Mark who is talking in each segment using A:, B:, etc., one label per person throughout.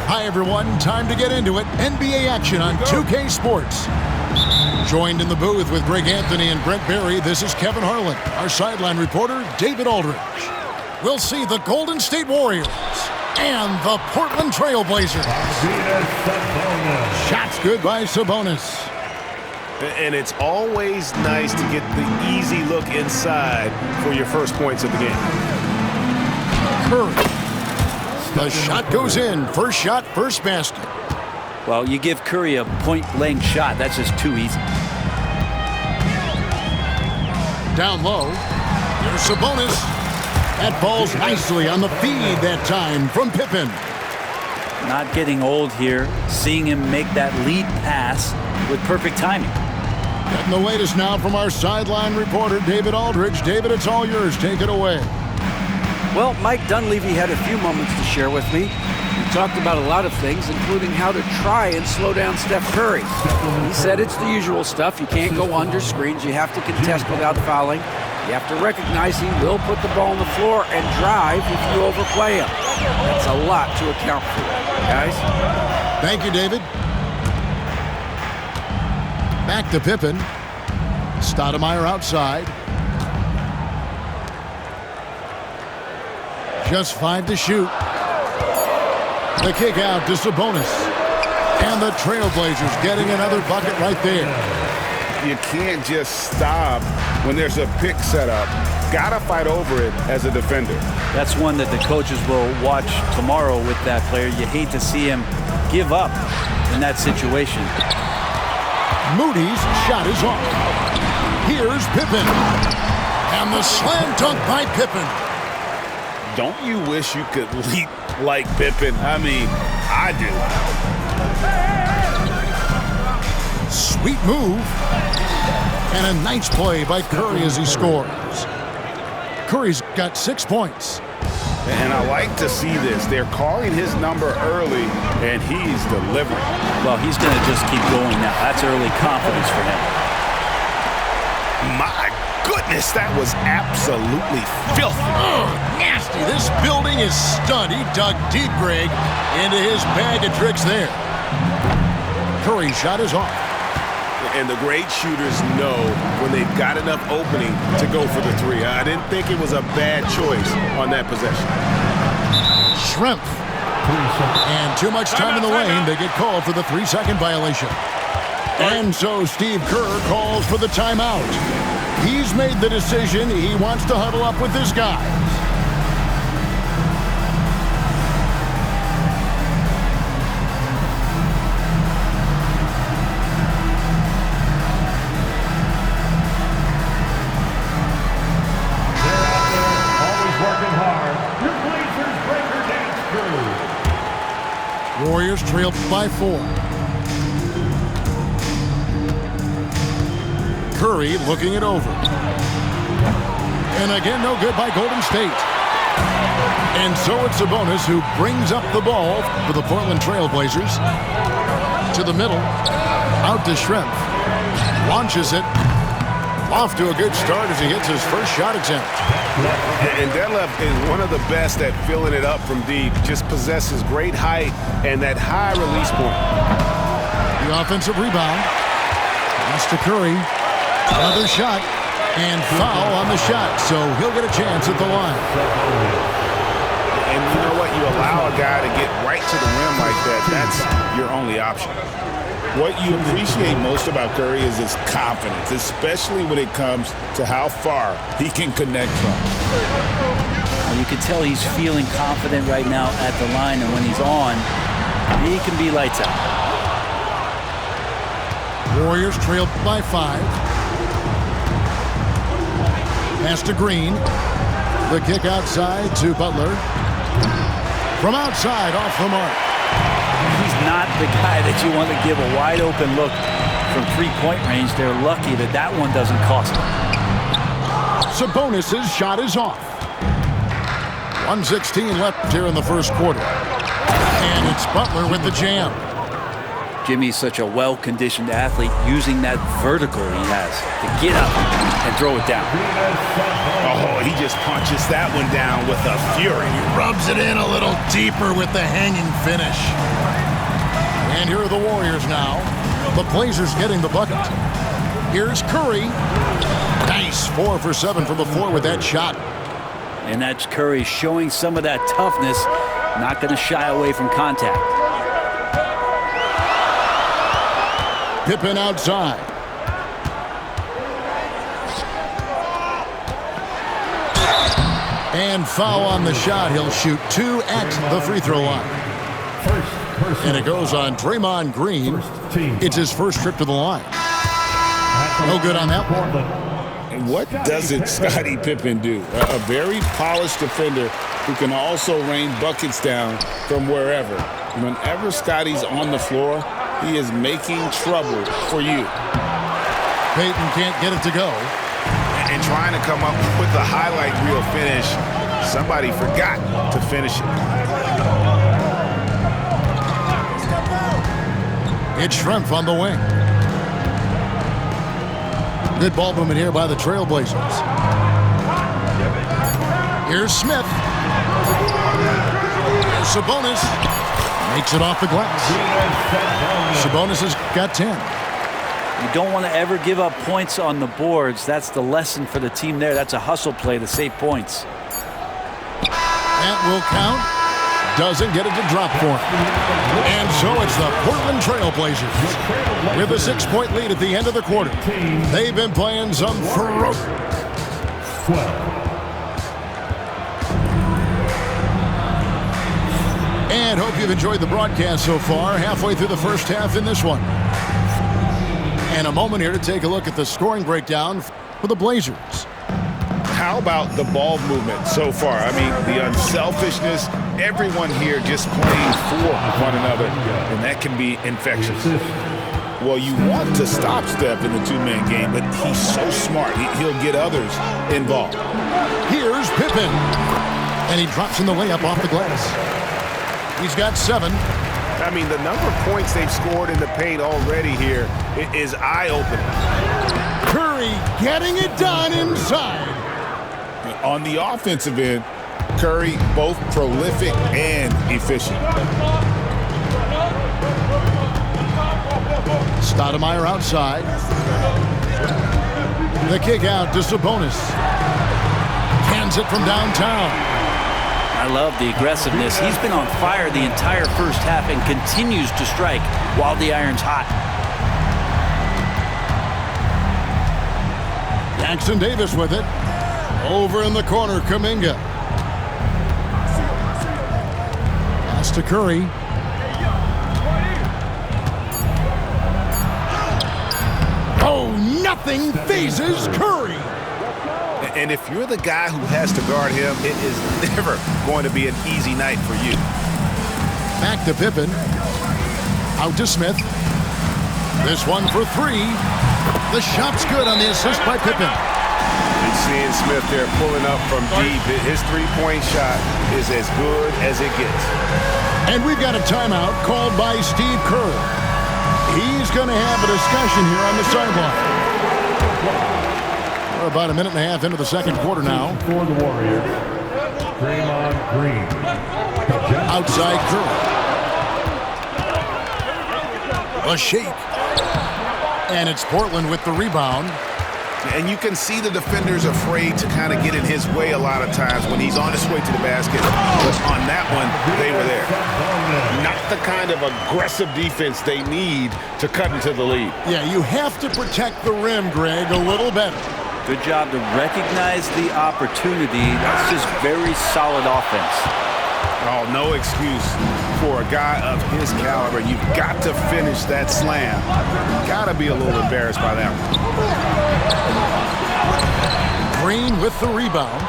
A: Hi, everyone. Time to get into it. NBA action on 2K Sports. Joined in the booth with Greg Anthony and Brent Barry, this is Kevin Harlan. Our sideline reporter, David Aldridge. We'll see the Golden State Warriors and the Portland Trailblazers. Shots good by Sabonis.
B: And it's always nice to get the easy look inside for your first points of the game.
A: Curry. The shot goes in. First shot, first basket.
C: Well, you give Curry a point-blank shot. That's just too easy.
A: Down low. There's Sabonis. That falls nicely on the feed that time from Pippen.
C: Not getting old here. Seeing him make that lead pass with perfect timing.
A: Getting the latest now from our sideline reporter, David Aldridge. David, it's all yours. Take it away.
D: Well, Mike Dunleavy had a few moments to share with me. He talked about a lot of things, including how to try and slow down Steph Curry. He said it's the usual stuff. You can't go under screens. You have to contest without fouling. You have to recognize he will put the ball on the floor and drive if you overplay him. That's a lot to account for, guys.
A: Thank you, David. Back to Pippen. Stoudemire outside. Just 5 to shoot. The kick out to Sabonis. And the Trailblazers getting another bucket right there.
B: You can't just stop when there's a pick set up. Gotta fight over it as a defender.
C: That's one that the coaches will watch tomorrow with that player. You hate to see him give up in that situation.
A: Moody's shot is off. Here's Pippen. And the slam dunk by Pippen.
B: Don't you wish you could leap like Pippen? I mean, I do.
A: Sweet move. And a nice play by Curry as he scores. Curry's got 6 points.
B: And I like to see this. They're calling his number early, and he's delivering.
C: Well, he's going to just keep going now. That's early confidence for him.
B: My goodness, that was absolutely filthy.
A: Oh, nasty. This building is stunned. He dug deep, Greg, into his bag of tricks there. Curry's shot is off.
B: And the great shooters know when they've got enough opening to go for the three. I didn't think it was a bad choice on that possession.
A: Schrempf. And too much time in the lane. They get called for the 3-second violation. And so Steve Kerr calls for the timeout. He's made the decision. He wants to huddle up with his guys. Warriors trailed by 4. Curry looking it over. And again, no good by Golden State. And so it's Sabonis who brings up the ball for the Portland Trailblazers. To the middle. Out to Schrempf. Launches it. Off to a good start as he hits his first shot attempt.
B: And Detlef is one of the best at filling it up from deep. Just possesses great height and that high release point.
A: The offensive rebound. Pass to Curry. Another shot. And foul on the shot. So he'll get a chance at the line.
B: And you know what? You allow a guy to get right to the rim like that. That's your only option. What you appreciate most about Curry is his confidence, especially when it comes to how far he can connect from.
C: Well, you can tell he's feeling confident right now at the line, and when he's on, he can be lights out.
A: Warriors trailed by 5. Pass to Green. The kick outside to Butler. From outside, off the mark.
C: He's not the guy that you want to give a wide-open look from three-point range. They're lucky that that one doesn't cost them.
A: Sabonis' shot is off. 1:16 left here in the first quarter. And it's Butler with the jam.
C: Jimmy's such a well-conditioned athlete using that vertical he has to get up and throw it down.
B: Oh, he just punches that one down with a fury.
A: Rubs it in a little deeper with the hanging finish. And here are the Warriors now. The Blazers getting the bucket. Here's Curry. Nice 4 for 7 from the floor with that shot.
C: And that's Curry showing some of that toughness, not going to shy away from contact.
A: Pippen outside. And foul on the shot. He'll shoot 2 at the free throw line. And it goes on Draymond Green. It's his first trip to the line. No good on that one.
B: And what doesn't Scottie Pippen do? A very polished defender who can also rain buckets down from wherever. Whenever Scottie's on the floor, he is making trouble for you.
A: Payton can't get it to go.
B: And trying to come up with the highlight reel finish, somebody forgot to finish it.
A: It's Schrempf on the wing. Good ball movement here by the Trailblazers. Here's Smith. Here's Sabonis. Makes it off the glass. Sabonis has got 10.
C: You don't want to ever give up points on the boards. That's the lesson for the team there. That's a hustle play to save points.
A: That will count. Doesn't get it to drop for him. And so it's the Portland Trailblazers with a 6-point lead at the end of the quarter. They've been playing some ferocious. And hope you've enjoyed the broadcast so far. Halfway through the first half in this one. And a moment here to take a look at the scoring breakdown for the Blazers.
B: How about the ball movement so far? I mean, the unselfishness, everyone here just playing for one another, and that can be infectious. Well, you want to stop Steph in the two-man game, but he's so smart. He'll get others involved.
A: Here's Pippen. And he drops in the layup off the glass. He's got 7.
B: I mean, the number of points they've scored in the paint already here is eye-opening.
A: Curry getting it done inside.
B: On the offensive end, Curry both prolific and efficient.
A: Stoudemire outside. The kick out to Sabonis. Hands it from downtown.
C: I love the aggressiveness. He's been on fire the entire first half and continues to strike while the iron's hot.
A: Jackson Davis with it. Over in the corner, Kuminga. Pass to Curry. Oh, nothing phases Curry.
B: And if you're the guy who has to guard him, it is never going to be an easy night for you.
A: Back to Pippen. Out to Smith. This one for 3. The shot's good on the assist by Pippen.
B: And seeing Smith there pulling up from deep, his three-point shot is as good as it gets.
A: And we've got a timeout called by Steve Kerr. He's going to have a discussion here on the sideline. We're about a minute and a half into the second quarter now.
E: For the Warriors, Draymond Green.
A: Outside Curry. A shake. And it's Portland with the rebound.
B: And you can see the defenders afraid to kind of get in his way a lot of times when he's on his way to the basket. But on that one, they were there. Not the kind of aggressive defense they need to cut into the lead.
A: Yeah, you have to protect the rim, Greg, a little better.
C: Good job to recognize the opportunity. That's just very solid offense.
B: Oh, no excuse for a guy of his caliber. You've got to finish that slam. Got to be a little embarrassed by that one.
A: Green with the rebound.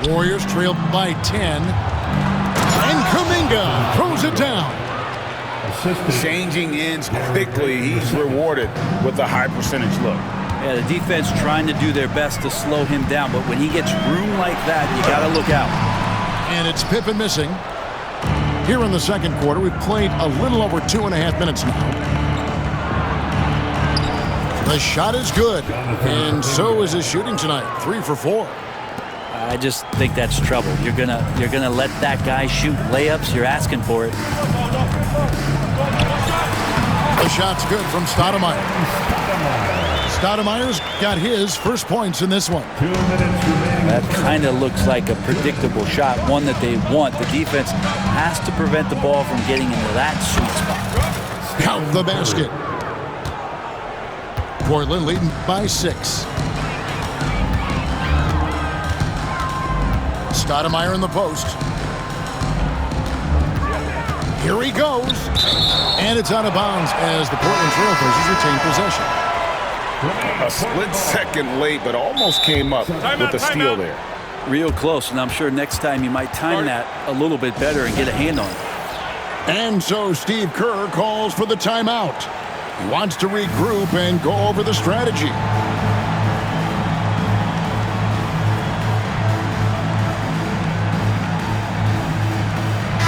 A: Warriors trailed by 10. And Kuminga throws it down.
B: Changing ends quickly. He's rewarded with a high percentage look.
C: Yeah, the defense trying to do their best to slow him down, but when he gets room like that, you got to look out.
A: And it's Pippen missing. Here in the second quarter, we've played a little over 2.5 minutes now. The shot is good, and so is his shooting tonight. 3 for 4.
C: I just think that's trouble. You're gonna let that guy shoot layups. You're asking for it.
A: The shot's good from Stoudemire. Stoudemire's got his first points in this one.
E: 2 minutes remaining.
C: That kind of looks like a predictable shot, one that they want. The defense has to prevent the ball from getting into that sweet spot.
A: Count the basket. Portland leading by 6. Stoudemire in the post. Here he goes. And it's out of bounds as the Portland Trailblazers retain possession.
B: A split second late, but almost came up with the steal there.
C: Real close, and I'm sure next time you might time that a little bit better and get a hand on it.
A: And so Steve Kerr calls for the timeout. He wants to regroup and go over the strategy.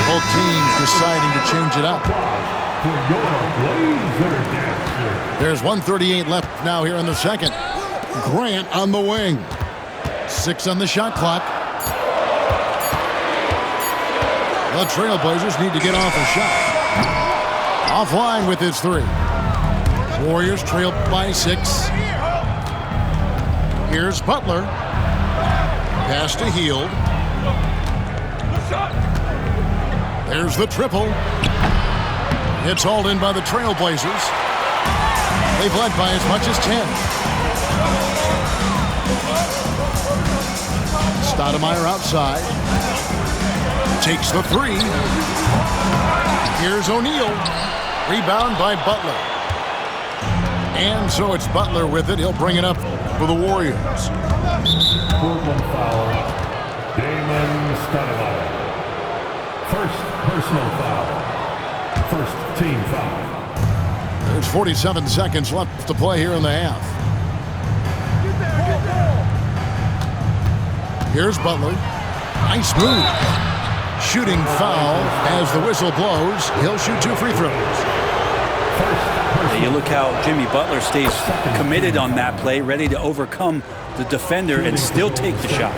A: Both teams deciding to change it up. There's 1:38 left now here in the second. Grant on the wing. 6 on the shot clock. The Trailblazers need to get off a shot. Offline with his 3. Warriors trail by 6. Here's Butler. Pass to Hield. There's the triple. It's hauled in by the Trailblazers. They've led by as much as 10. Stoudemire outside. Takes the 3. Here's O'Neal. Rebound by Butler. And so it's Butler with it. He'll bring it up for the Warriors.
E: Portland foul. Damon Stoudemire. First personal foul. First team foul.
A: There's 47 seconds left to play here in the half. Here's Butler. Nice move. Shooting foul as the whistle blows. He'll shoot 2 free throws.
C: You look how Jimmy Butler stays committed on that play, ready to overcome the defender and still take the shot.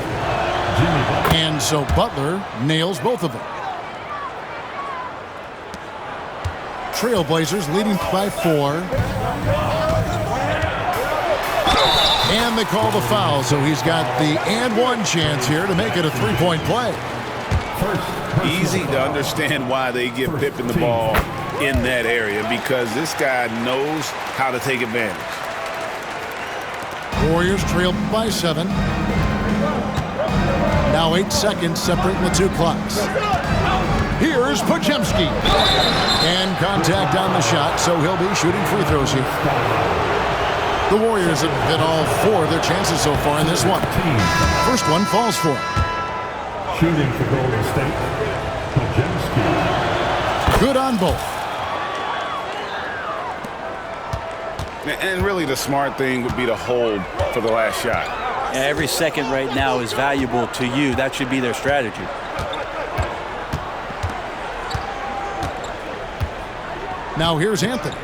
A: And so Butler nails both of them. Trailblazers leading by 4. And they call the foul, so he's got the and 1 chance here to make it a 3-point play.
B: Easy to understand why they give Pippen the ball in that area, because this guy knows how to take advantage.
A: Warriors trail by 7. Now 8 seconds separating the 2 clocks. Here's Podziemski. And contact on the shot, so he'll be shooting free throws here. The Warriors have hit all 4 of their chances so far in this one. First one falls for him.
E: Shooting for Golden State. Podziemski.
A: Good on both.
B: And really the smart thing would be to hold for the last shot.
C: Every second right now is valuable to you. That should be their strategy.
A: Now here's Anthony.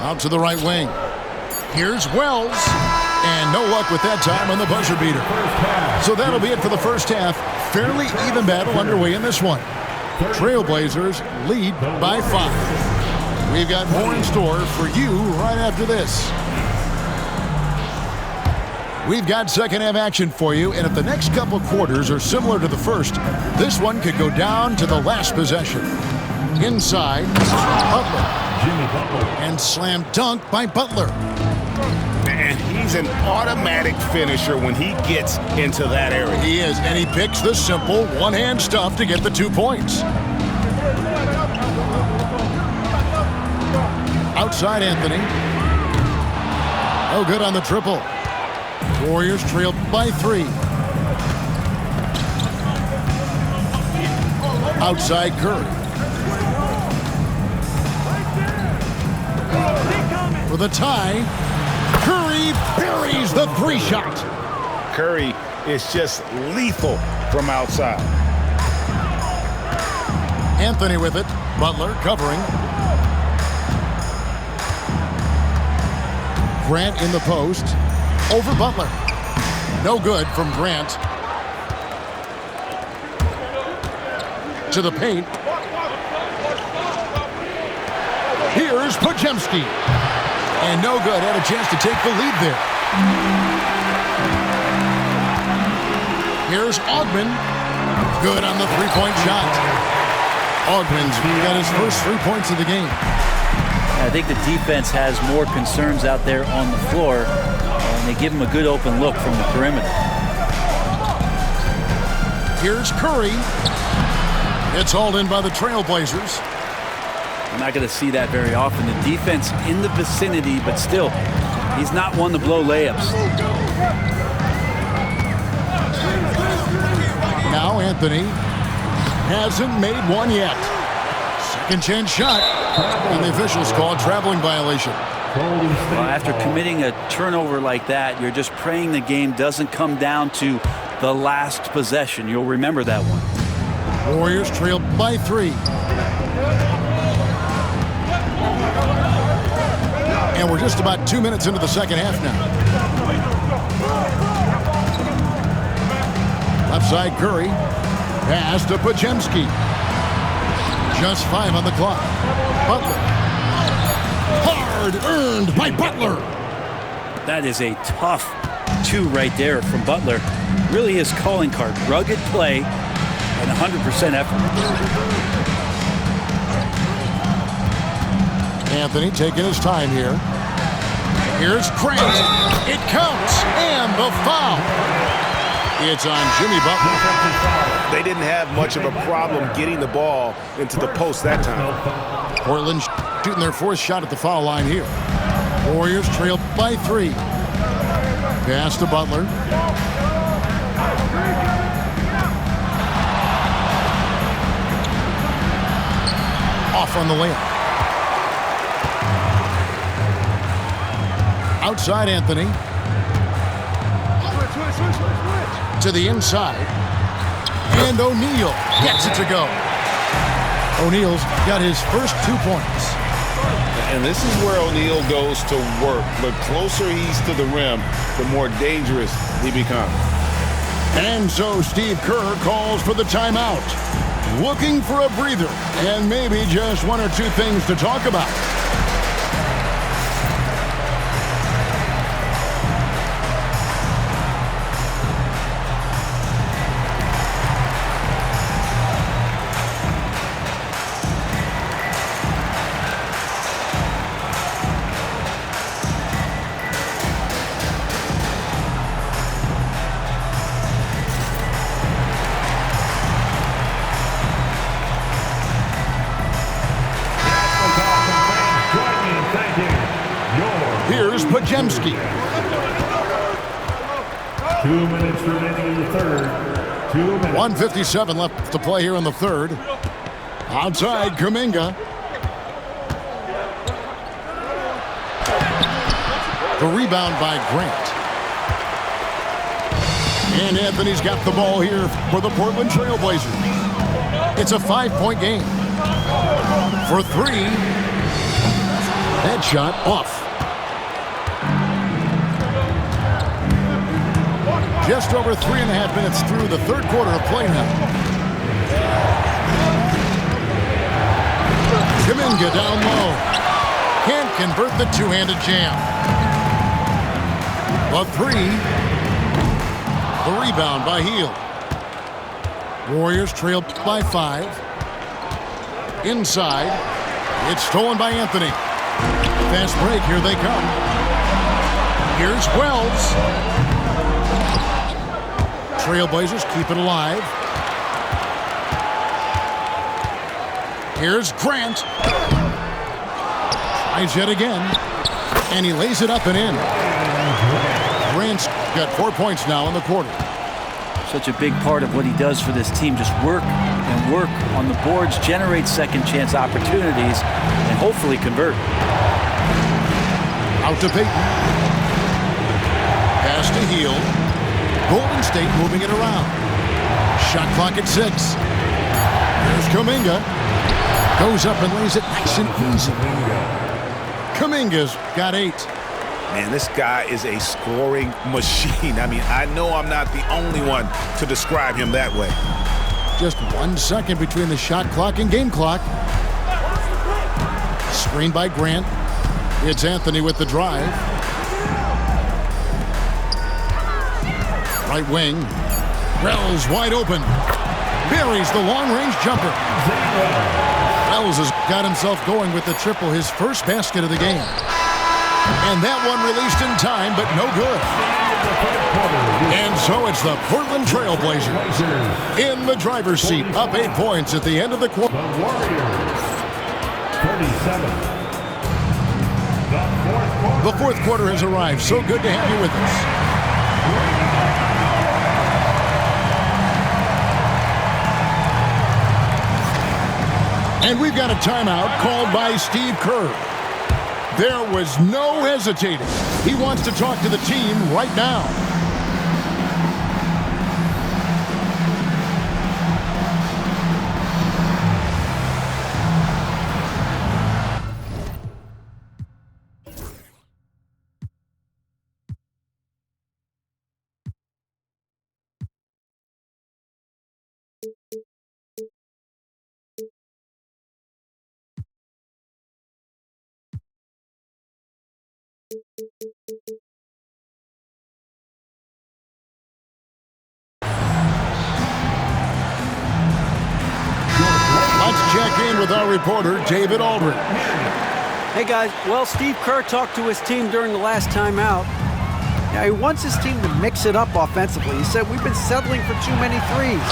A: Out to the right wing. Here's Wells. And no luck with that time on the buzzer beater. So that'll be it for the first half. Fairly even battle underway in this one. Trailblazers lead by 5. We've got more in store for you right after this. We've got second half action for you, and if the next couple quarters are similar to the first, this one could go down to the last possession. Inside, Butler.
E: Jimmy Butler.
A: And slam dunk by Butler.
B: And he's an automatic finisher when he gets into that area.
A: He is, and he picks the simple one-hand stuff to get the 2 points. Outside Anthony. Oh, good on the triple. Warriors trail by 3. Outside Curry. For the tie, Curry buries the 3-shot.
B: Curry is just lethal from outside.
A: Anthony with it. Butler covering. Grant in the post. Over Butler. No good from Grant. To the paint. Here's Podziemski. And no good. Had a chance to take the lead there. Here's Augman. Good on the three-point shot. Augman's got his first 3 points of the game.
C: I think the defense has more concerns out there on the floor, and they give him a good open look from the perimeter.
A: Here's Curry. It's hauled in by the Trailblazers.
C: I'm not going to see that very often. The defense in the vicinity, but still, he's not one to blow layups.
A: Now Anthony hasn't made one yet. Second chance shot. And the officials call a traveling violation.
C: Well, after committing a turnover like that, you're just praying the game doesn't come down to the last possession. You'll remember that one.
A: Warriors trail by 3. And we're just about 2 minutes into the second half now. Left side Curry. Pass to Podziemski. Just 5 on the clock. Butler. Hard earned by Butler.
C: That is a tough 2 right there from Butler. Really his calling card. Rugged play and 100% effort.
A: Anthony taking his time here. Here's Grant. It counts. And the foul. It's on Jimmy Butler.
B: They didn't have much of a problem getting the ball into the post that time.
A: Portland shooting their 4th shot at the foul line here. Warriors trail by 3. Pass to Butler. Off on the layup. Outside Anthony. To the inside. And O'Neal gets it to go. O'Neal's got his first 2 points.
B: And this is where O'Neal goes to work. The closer he's to the rim, the more dangerous he becomes.
A: And so Steve Kerr calls for the timeout. Looking for a breather and maybe just 1 or 2 things to talk about. Here's Podziemski.
E: 2 minutes remaining in the third. 2 minutes.
A: 1:57 left to play here in the third. Outside Kuminga. The rebound by Grant. And Anthony's got the ball here for the Portland Trailblazers. It's a 5-point game. For 3. That shot off. Just over 3.5 minutes through the third quarter of play now. Kuminga down low. Can't convert the two-handed jam. A 3. The rebound by Hield. Warriors trail by 5. Inside. It's stolen by Anthony. Fast break. Here they come. Here's Wells. Trailblazers keep it alive. Here's Grant. Tries yet again. And he lays it up and in. Grant's got 4 points now in the quarter.
C: Such a big part of what he does for this team. Just work and work on the boards, generate second chance opportunities, and hopefully convert.
A: Out to Payton. Pass to Hield. Golden State moving it around. Shot clock at 6. Here's Kuminga. Goes up and lays it nice and easy. Kuminga's got 8.
B: Man, this guy is a scoring machine. I mean, I know I'm not the only one to describe him that way.
A: Just 1 second between the shot clock and game clock. Screen by Grant. It's Anthony with the drive. Right wing. Wells wide open. Buries the long-range jumper. Wells has got himself going with the triple, his first basket of the game. And that one released in time, but no good. And so it's the Portland Trail Blazers in the driver's seat, up 8 points at the end of the quarter.
E: The Warriors, 37.
A: The fourth quarter has arrived. So good to have you with us. And we've got a timeout called by Steve Kerr. There was no hesitating. He wants to talk to the team right now. Let's check in with our reporter, David Aldridge.
D: Hey guys, well, Steve Kerr talked to his team during the last timeout. Now, he wants his team to mix it up offensively. He said, we've been settling for too many threes.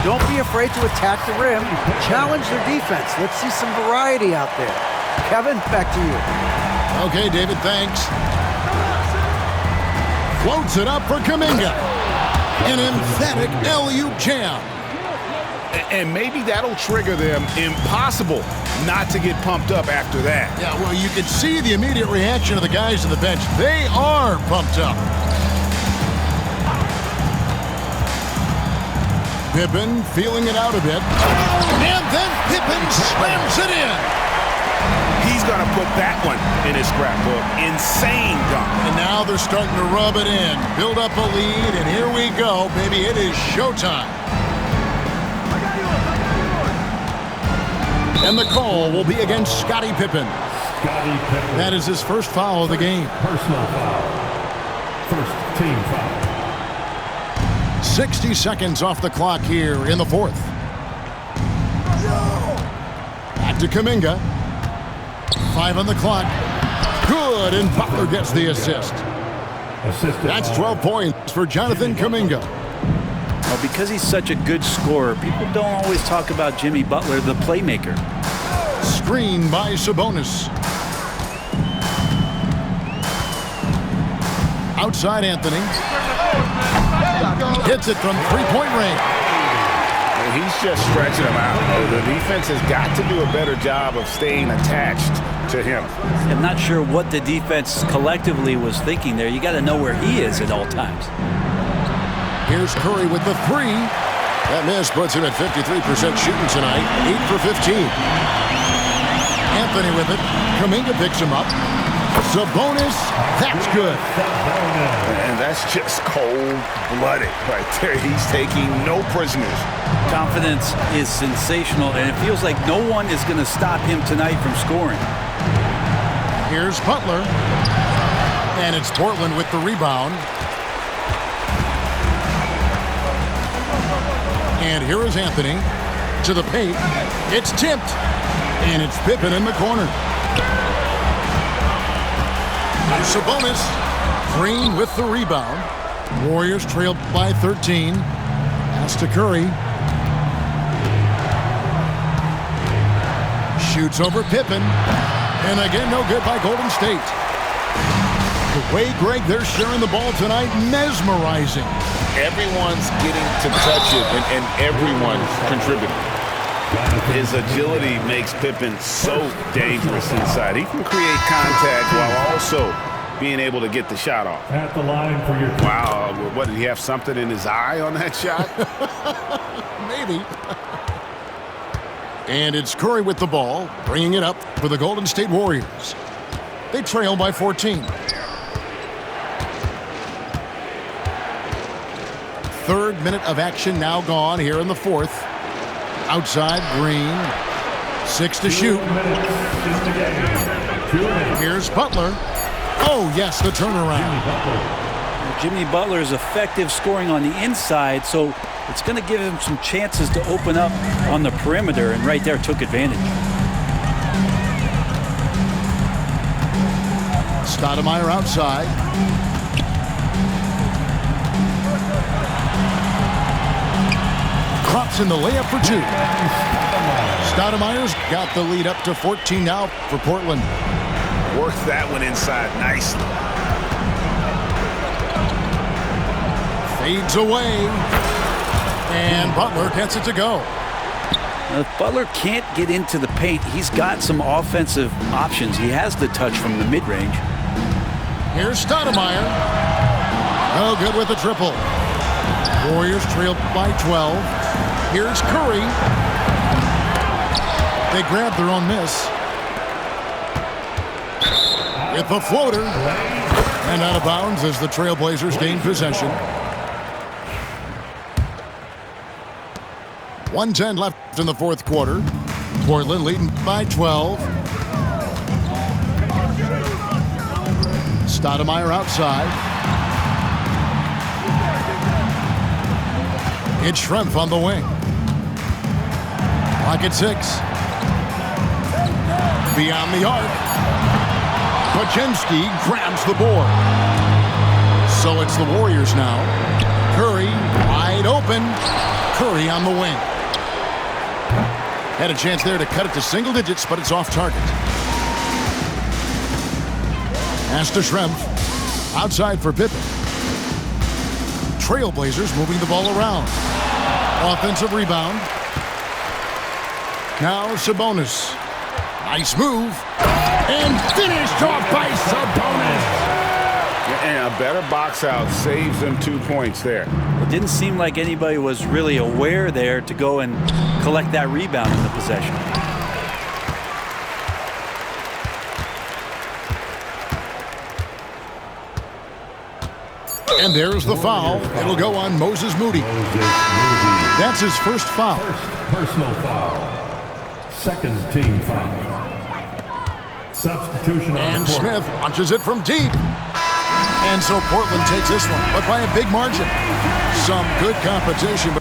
D: Don't be afraid to attack the rim. Challenge their defense. Let's see some variety out there. Kevin, back to you.
A: Okay, David, thanks. Floats it up for Kuminga. An emphatic LU jam.
B: And maybe that'll trigger them. Impossible not to get pumped up after that.
A: Yeah, well, you could see the immediate reaction of the guys on the bench. They are pumped up. Pippen feeling it out a bit. And then Pippen slams it in.
B: He's going to put that one in his scrapbook. Insane dunk.
A: And now they're starting to rub it in. Build up a lead, and here we go, baby. It is showtime. And the call will be against Scottie Pippen.
E: Scottie Pippen.
A: That is his first foul of the game.
E: Personal foul. First team foul.
A: 60 seconds off the clock here in the fourth. Back to Kuminga. 5 on the clock. Good, and Butler gets the assist. That's 12 points for Jonathan Kuminga.
C: Well, because he's such a good scorer, people don't always talk about Jimmy Butler, the playmaker.
A: Screen by Sabonis. Outside Anthony. Hits it from three-point range.
B: He's just stretching him out. The defense has got to do a better job of staying attached to him.
C: I'm not sure what the defense collectively was thinking there. You got to know where he is at all times.
A: Here's Curry with the 3. That miss puts him at 53% shooting tonight. 8 for 15. Anthony with it. Kuminga picks him up. Sabonis, that's good.
B: And that's just cold-blooded right there. He's taking no prisoners.
C: Confidence is sensational, and it feels like no one is going to stop him tonight from scoring.
A: Here's Butler. And it's Portland with the rebound. And here is Anthony to the paint. It's tipped. And it's Pippen in the corner. Sabonis. Green with the rebound. Warriors trailed by 13. Pass to Curry. Shoots over Pippen. And again, no good by Golden State. The way, Greg, they're sharing the ball tonight, mesmerizing.
B: Everyone's getting to touch it, and everyone's contributing. His agility makes Pippen so dangerous inside. He can create contact while also being able to get the shot off.
E: At the line for your...
B: Wow, what, did he have something in his eye on that shot?
A: Maybe. And it's Curry with the ball, bringing it up for the Golden State Warriors. They trail by 14. Third minute of action now gone here in the fourth. Outside, Green. 6 to shoot. Here's Butler. Oh, yes, the turnaround.
C: Jimmy Butler is effective scoring on the inside, so it's going to give him some chances to open up on the perimeter, and right there took advantage.
A: Stoudemire outside. Crops in the layup for 2. Stoudemire's got the lead up to 14 now for Portland.
B: Worked that one inside nicely.
A: Fades away. And Butler gets it to go.
C: Now, if Butler can't get into the paint, he's got some offensive options. He has the touch from the mid-range.
A: Here's Stoudemire. No good with the triple. Warriors trail by 12. Here's Curry. They grab their own miss. With the floater. And out of bounds as the Trailblazers gain possession. 1:10 left in the fourth quarter. Portland leading by 12. Stoudemire outside. It's Schrempf on the wing. Clock at 6. Beyond the arc. Podziemski grabs the board. So it's the Warriors now. Curry wide open. Curry on the wing. Had a chance there to cut it to single digits, but it's off target. Pass to Schrempf. Outside for Pippen. Trailblazers moving the ball around. Offensive rebound. Now Sabonis. Nice move. And finished off by Sabonis.
B: And a better box out saves them 2 points there.
C: It didn't seem like anybody was really aware there to go and collect that rebound in the possession.
A: And there's the foul. It'll go on Moses Moody. That's his first foul.
E: Personal foul. Second team foul. Substitution on
A: And
E: the court.
A: Smith launches it from deep. And so Portland takes this one, but by a big margin. Some good competition.